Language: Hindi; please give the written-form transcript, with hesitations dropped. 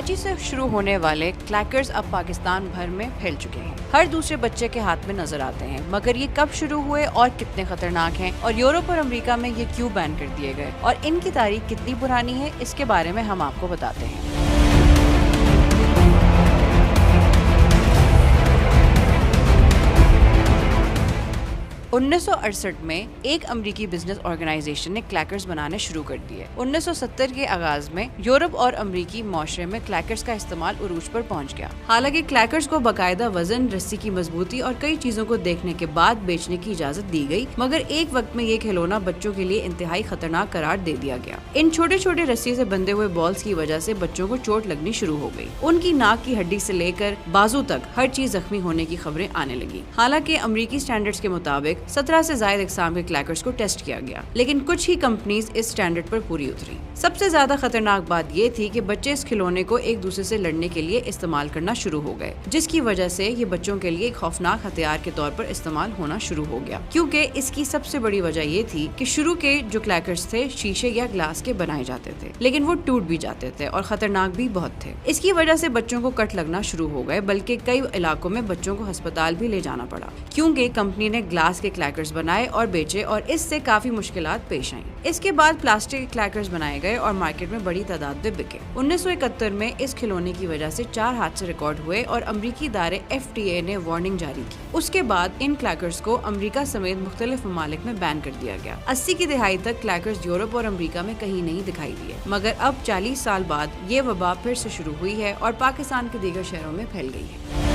कराची से शुरू होने वाले क्रैकर्स अब पाकिस्तान भर में फैल चुके हैं। हर दूसरे बच्चे के हाथ में नजर आते हैं, मगर ये कब शुरू हुए और कितने खतरनाक हैं और यूरोप और अमेरिका में ये क्यों बैन कर दिए गए और इनकी तारीख कितनी पुरानी है, इसके बारे में हम आपको बताते हैं। 1968 में एक अमेरिकी बिजनेस ऑर्गेनाइजेशन ने क्रैकर्स बनाने शुरू कर दिए। 1970 के आगाज में यूरोप और अमेरिकी माशरे में क्रैकर्स का इस्तेमाल उरूज पर पहुंच गया। हालांकि क्रैकर्स को बाकायदा वजन, रस्सी की मजबूती और कई चीजों को देखने के बाद बेचने की इजाजत दी गई, मगर एक वक्त में ये खिलौना बच्चों के लिए इंतहाई खतरनाक करार दे दिया गया। इन छोटे छोटे रस्सी से बंधे हुए बॉल्स की वजह से बच्चों को चोट लगनी शुरू हो गई। उनकी नाक की हड्डी से लेकर बाजू तक हर चीज जख्मी होने की खबरें आने लगी। हालांकि अमेरिकी स्टैंडर्ड्स के मुताबिक 17 से ज्यादा इकसाम के क्रैकर्स को टेस्ट किया गया, लेकिन कुछ ही कंपनीज इस स्टैंडर्ड पर पूरी उतरी। सबसे ज्यादा खतरनाक बात ये थी कि बच्चे इस खिलौने को एक दूसरे से लड़ने के लिए इस्तेमाल करना शुरू हो गए, जिसकी वजह से ये बच्चों के लिए एक खौफनाक हथियार के तौर पर इस्तेमाल होना शुरू हो गया। क्योंकि इसकी सबसे बड़ी वजह ये थी कि शुरू के जो क्रैकर्स थे शीशे या ग्लास के बनाए जाते थे, लेकिन वो टूट भी जाते थे और खतरनाक भी बहुत थे। इसकी वजह से बच्चों को कट लगना शुरू हो गए, बल्कि कई इलाकों में बच्चों को अस्पताल भी ले जाना पड़ा, क्योंकि कंपनी ने ग्लास के क्रैकर्स बनाए और बेचे और इससे काफी मुश्किलात पेश आईं। इसके बाद प्लास्टिक के क्रैकर्स बनाए गए और मार्केट में बड़ी तादाद में बिके। 1971 में इस खिलौने की वजह से 4 हादसे रिकॉर्ड हुए और अमेरिकी इदारे FDA ने वार्निंग जारी की। उसके बाद इन क्रैकर्स को अमेरिका समेत मुख्तलिफ ममालिक में बैन कर दिया गया। 80 की दहाई तक क्रैकर्स यूरोप और अमेरिका में कहीं नहीं दिखाई दिए, मगर अब 40 साल बाद ये वबा फिर से शुरू हुई है और पाकिस्तान के दीगर शहरों में फैल गई है।